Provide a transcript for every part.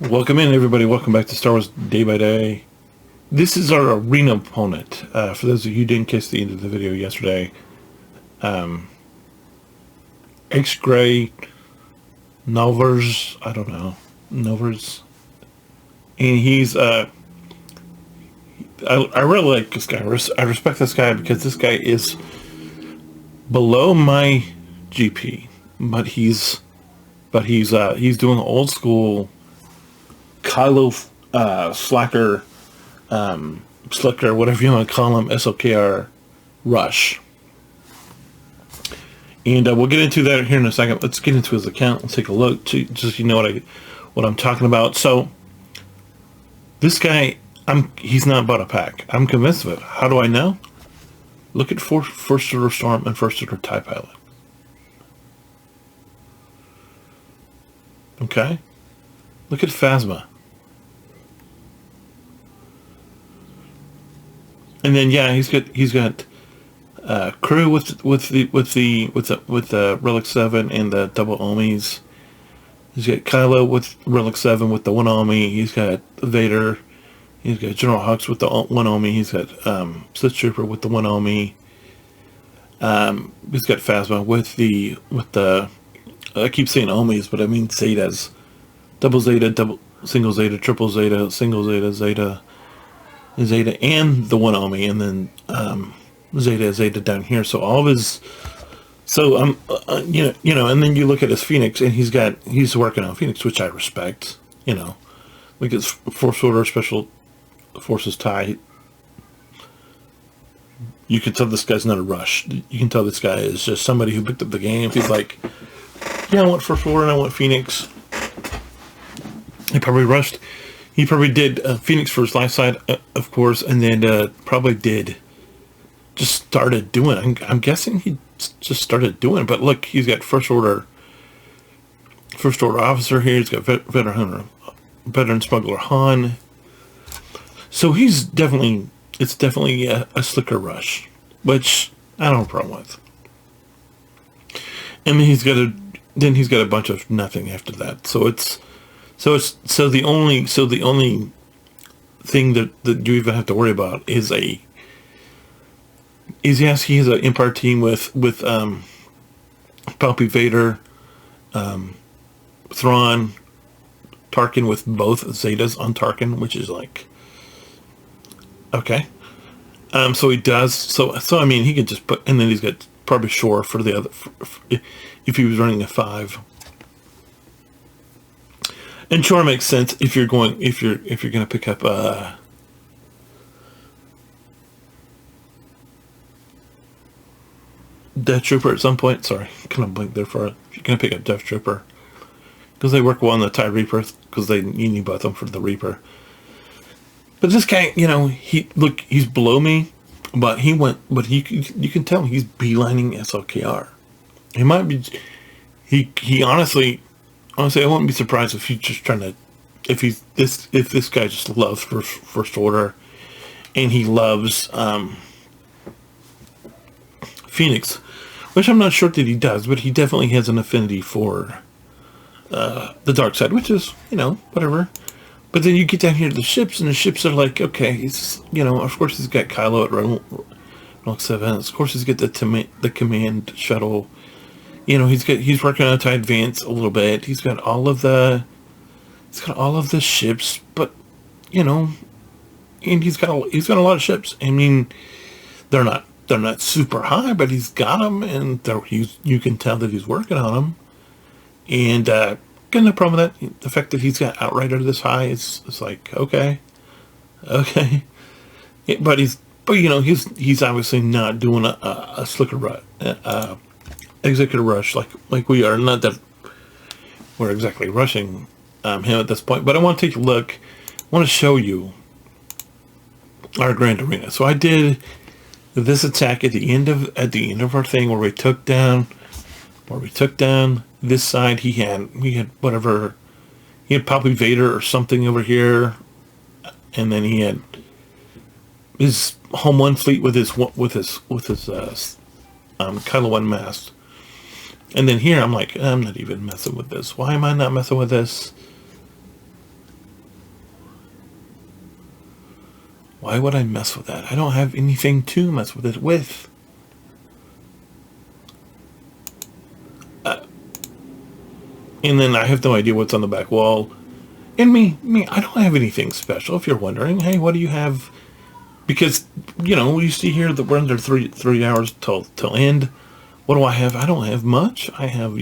Welcome in, everybody. Welcome back to Star Wars Day by Day. This is our arena opponent. For those of you who didn't catch the end of the video yesterday, X-Gray Novers, I don't know, Novers, and he's I really like this guy. I respect this guy because this guy is below my GP, but he's doing old school Kylo Slacker, Slicker, whatever you want to call him, SLKR Rush. And we'll get into that here in a second. Let's get into his account. Let's take a look, just so you know what I'm talking about. So this guy, he's not bought a pack. I'm convinced of it. How do I know? Look at First Order Storm and First Order TIE Pilot. Okay. Look at Phasma. And then yeah, he's got crew with the Relic 7 and the double Omis. He's got Kylo with Relic 7 with the one Omi. He's got Vader. He's got General Hux with the one Omi. He's got Sith Trooper with the one Omi. He's got Phasma with the I keep saying Omis, but I mean Zetas. Double Zeta, double single Zeta, triple Zeta, single Zeta, Zeta, and the one Omi, and then Zeta down here. So all of his, so you know, and then you look at his Phoenix, and he's working on Phoenix, which I respect. You know, look at Force Order Special Forces tie. You can tell this guy's not a rush. You can tell this guy is just somebody who picked up the game. He's like, yeah, I want First Order and I want Phoenix. He probably rushed. He probably did Phoenix for his life side, of course, and then probably just started doing it. I'm guessing he just started doing it. But look, he's got First Order officer here. He's got veteran smuggler Han. So it's definitely a slicker rush, which I don't have a problem with. And then he's got a bunch of nothing after that. So the only thing that you even have to worry about is yes, he has an Empire team with Palpy Vader, Thrawn, Tarkin, with both Zetas on Tarkin, which is like, okay. So he does. So I mean, he could just put, and then he's got probably Shore for the other, if he was running a 5. And Shore makes sense if you're going to pick up Death Trooper at some point. Sorry, kind of blinked there for it. If you're going to pick up Death Trooper, because they work well on the TIE Reaper, because you need both of them for the Reaper. But this guy, you know, he's below me, but you can tell he's beelining SLKR. He might be. He honestly, I wouldn't be surprised if he's just trying to, if this guy just loves First Order, and he loves Phoenix, which I'm not sure that he does, but he definitely has an affinity for the dark side, which is, you know, whatever. But then you get down here to the ships, and the ships are like, okay, you know, of course he's got Kylo at Relic 7. Of course he's got the command shuttle. You know, he's working on TIE Advance a little bit. He's got all of the ships, but you know, and he's got a lot of ships. I mean, they're not super high, but he's got them, and you can tell that he's working on them. And got no problem with that. The fact that he's got Outrider this high, it's like, okay. Yeah, but you know, he's obviously not doing a slicker rut. Executive rush like we are. Not that we're exactly rushing him at this point, but I want to take a look. I want to show you our grand arena. So I did this attack at the end of our thing where we took down this side. He had whatever, he had probably Vader or something over here, and then he had his Home 1 fleet with his Kylo 1 mast. And then here I'm like, I'm not even messing with this. Why am I not messing with this? Why would I mess with that? I don't have anything to mess with it with. And then I have no idea what's on the back wall. And I don't have anything special. If you're wondering, hey, what do you have? Because, you see here that we're under three hours till end. What do I have? I don't have much. I have,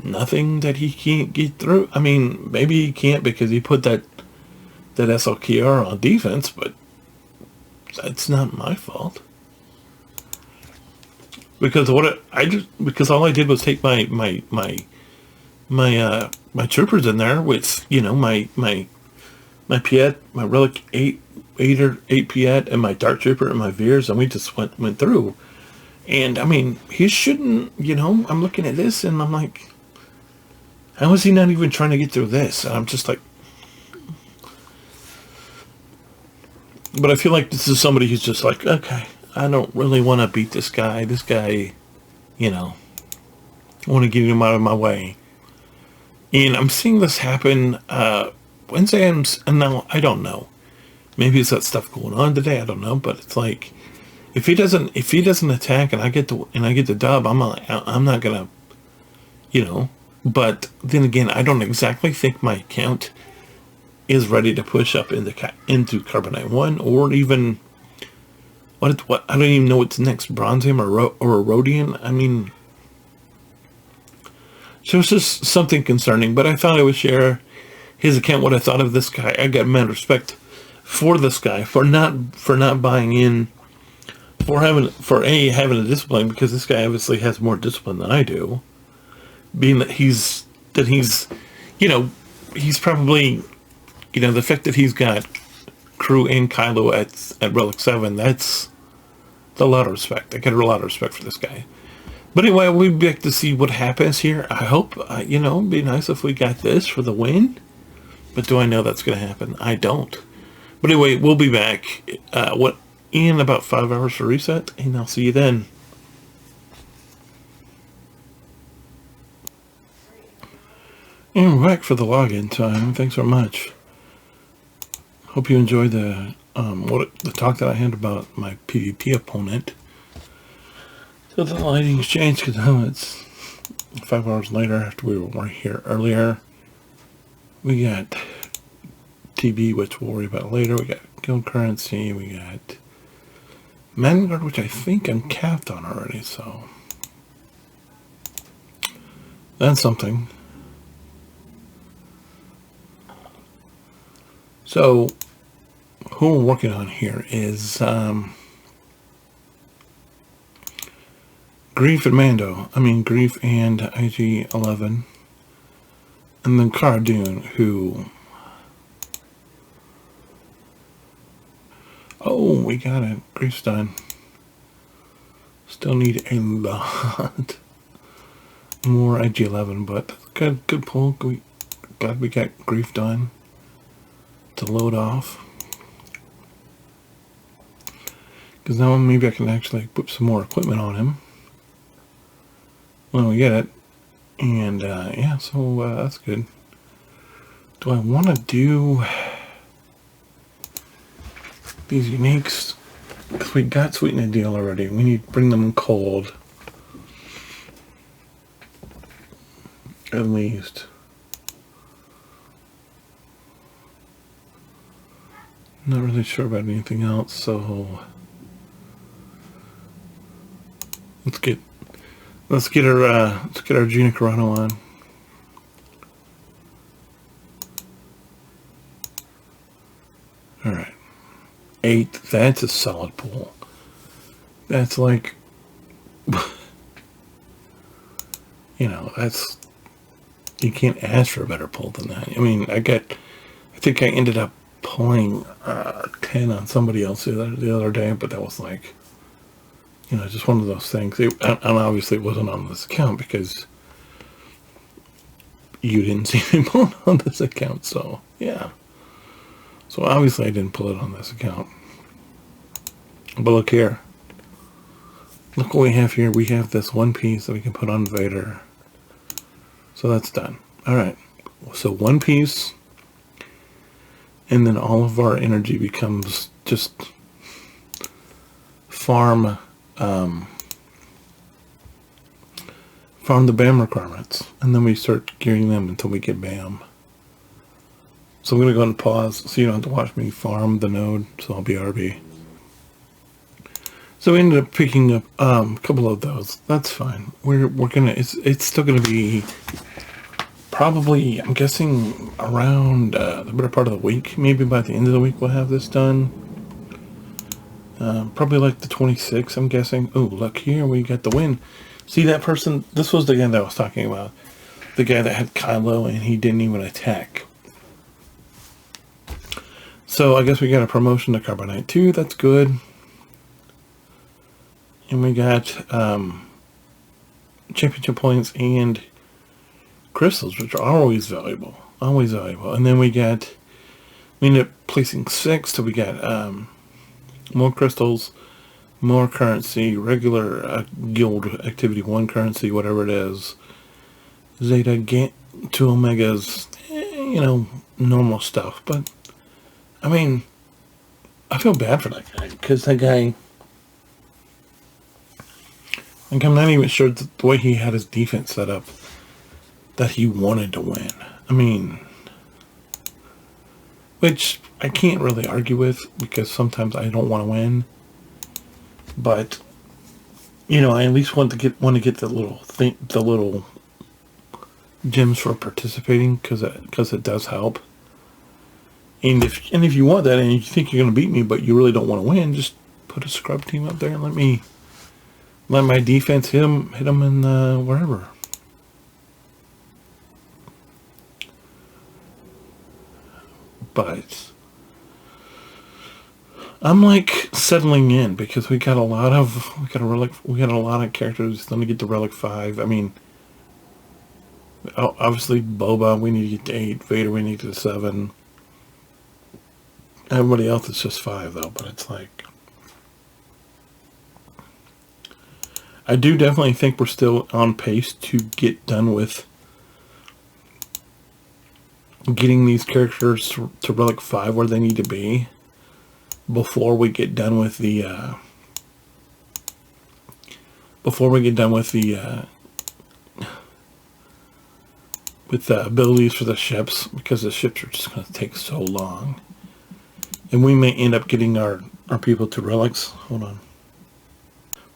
nothing that he can't get through. I mean, maybe he can't because he put that SLKR on defense, but that's not my fault. Because because all I did was take my troopers in there with my Piet, my Relic 8 Piet, and my Dark Trooper and my Veers, and we just went through. And I mean, he shouldn't. I'm looking at this and I'm like, how is he not even trying to get through this? And I'm just like, but I feel like this is somebody who's just like, okay, I don't really want to beat this guy. This guy, I want to get him out of my way. And I'm seeing this happen Wednesday, and now I don't know. Maybe it's that stuff going on today. I don't know, but it's like if he doesn't attack and I get the dub, I'm not gonna, But then again, I don't exactly think my account is ready to push up into Carbonite 1 or even what I don't even know what's next, Bronzium or Rhodian. I mean, so it's just something concerning. But I thought I would share his account, what I thought of this guy. I got mad respect for this guy for not buying in, for having a discipline, because this guy obviously has more discipline than I do. Being that he's probably, the fact that he's got crew and Kylo at Relic 7, that's a lot of respect. I get a lot of respect for this guy. But anyway, we'll be back to see what happens here. I hope, it'd be nice if we got this for the win. But do I know that's going to happen? I don't. But anyway, we'll be back in about 5 hours for reset, and I'll see you then. And we're back for the login time. Thanks very much. Hope you enjoyed the talk that I had about my PvP opponent. So the lighting's changed because now it's 5 hours later after we were here earlier. We got TB, which we'll worry about later. We got guild currency. We got Vanguard, which I think I'm capped on already. So that's something. So who we're working on here is Grief and Mando. Grief and IG-11. And then Cara Dune, who... Oh, we got it. Grief's done. Still need a lot more IG-11, but good pull. Glad we got Grief done to load off. Because now maybe I can actually put some more equipment on him when we get it. And yeah, so that's good. Do I want to do these uniques? Because we got Sweeten a Deal already. We need to bring them cold. At least. Not really sure about anything else, so let's get our Gina Carano on. All right, 8. That's a solid pull. That's like, that's, you can't ask for a better pull than that. I think I ended up pulling 10 on somebody else the other day, but that was like, just one of those things. And obviously it wasn't on this account because you didn't see me pull it on this account. So yeah. So obviously I didn't pull it on this account. But look here. Look what we have here. We have this one piece that we can put on Vader. So that's done. All right. So one piece and then all of our energy becomes just farm the BAM requirements, and then we start gearing them until we get BAM. So I'm going to go ahead and pause so you don't have to watch me farm the node, so I'll be RB. So we ended up picking up a couple of those. That's fine. We're gonna, it's still gonna be probably, I'm guessing, around the better part of the week. Maybe by the end of the week we'll have this done. Probably like the 26th, I'm guessing. Oh, look here, we got the win. See that person? This was the guy that I was talking about. The guy that had Kylo and he didn't even attack. So I guess we got a promotion to Carbonite 2. That's good. And we got championship points and crystals, which are always valuable. Always valuable. And then we ended up placing 6, so we got more crystals, more currency, regular guild activity 1 currency, whatever it is. Zeta, 2 Omegas, normal stuff. But, I mean, I feel bad for that guy, because that guy, like, I'm not even sure that the way he had his defense set up, that he wanted to win. I mean, which I can't really argue with, because sometimes I don't want to win. But, I at least want to get the little gems for participating, because it does help. And if you want that and you think you're going to beat me, but you really don't want to win, just put a scrub team up there and let my defense hit him in wherever. But I'm like settling in, because we got a lot of characters going to get to relic 5. I mean, obviously Boba we need to get to 8, Vader we need to 7. Everybody else is just 5 though, but it's like, I do definitely think we're still on pace to get done with getting these characters to relic 5 where they need to be before we get done with the abilities for the ships, because the ships are just going to take so long, and we may end up getting our people to relics. Hold on.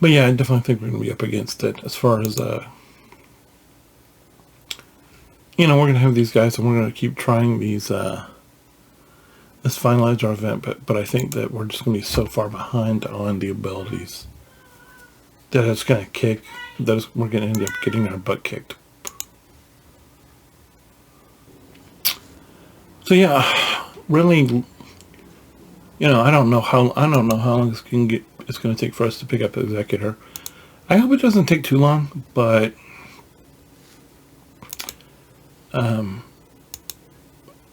But yeah, I definitely think we're going to be up against it as far as we're going to have these guys, and we're going to keep trying these, let's finalize our event, but I think that we're just going to be so far behind on the abilities that it's going to kick, we're going to end up getting our butt kicked. So yeah, really, I don't know how long it's going to take for us to pick up Executor. I hope it doesn't take too long, but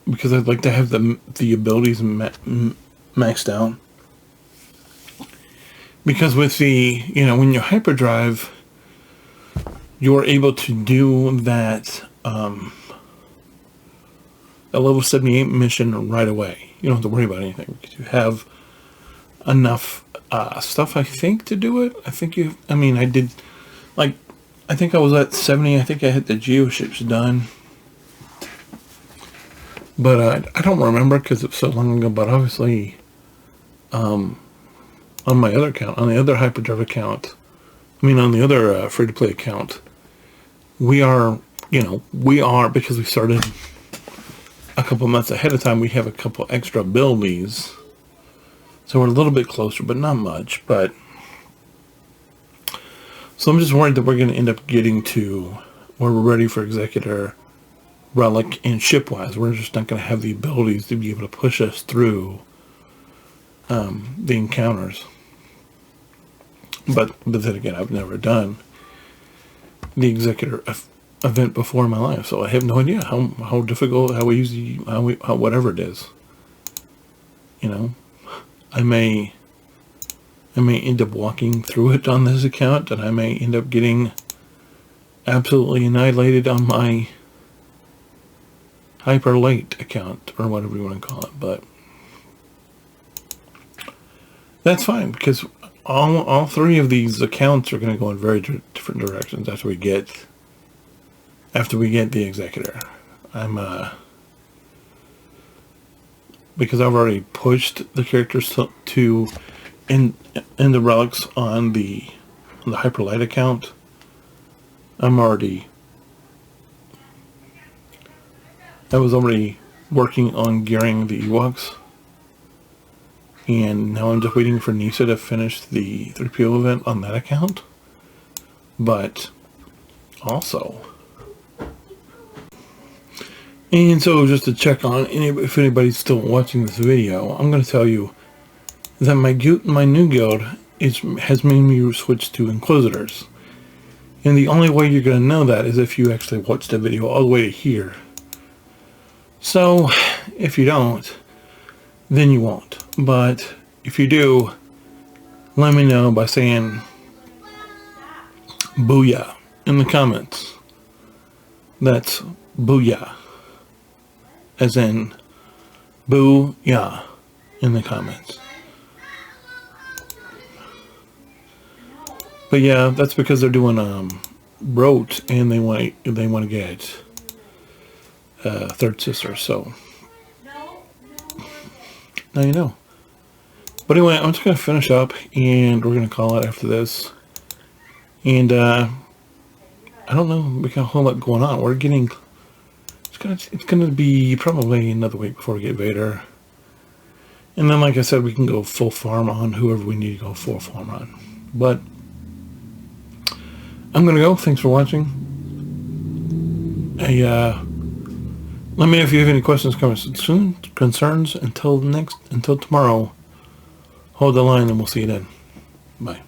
because I'd like to have the abilities maxed out. Because with the, when you hyperdrive, you're able to do that a level 78 mission right away. You don't have to worry about anything, because you have enough stuff, I think, to do it. I think I did, like, I think I was at 70. I think I hit the geoships done. But I don't remember, because it's so long ago. But obviously, on my other account, on the other hyperdrive account, on the other free-to-play account, we are, because we started a couple months ahead of time, we have a couple extra abilities. So we're a little bit closer, but not much. But so I'm just worried that we're going to end up getting to where we're ready for Executor, Relic, and ship-wise. We're just not going to have the abilities to be able to push us through the encounters. But then again, I've never done the Executor event before in my life, so I have no idea how difficult, how easy, how whatever it is. I may end up walking through it on this account, and I may end up getting absolutely annihilated on my Hyper Late account, or whatever you want to call it, but that's fine, because all three of these accounts are going to go in very different directions after we get the executor. Because I've already pushed the characters to in the relics on the Hyper Light account. I was already working on gearing the Ewoks, and now I'm just waiting for Nisa to finish the 3PO event on that account. But also, and so just to check on if anybody's still watching this video, I'm going to tell you that my new guild has made me switch to Inquisitors. And the only way you're going to know that is if you actually watch the video all the way to here. So, if you don't, then you won't. But if you do, let me know by saying booyah in the comments. That's booyah. As in booyah in the comments. But yeah, that's because they're doing Rote, and they want to get Third Sister, so now you know. But anyway, I'm just gonna finish up, and we're gonna call it after this. And I don't know, we got a whole lot going on. We're getting it's gonna be probably another week before we get Vader, and then like I said, we can go full farm on whoever we need to go full farm on. But I'm gonna go. Thanks for watching. Let me know if you have any questions, comments, concerns. Until tomorrow, hold the line, and we'll see you then. Bye.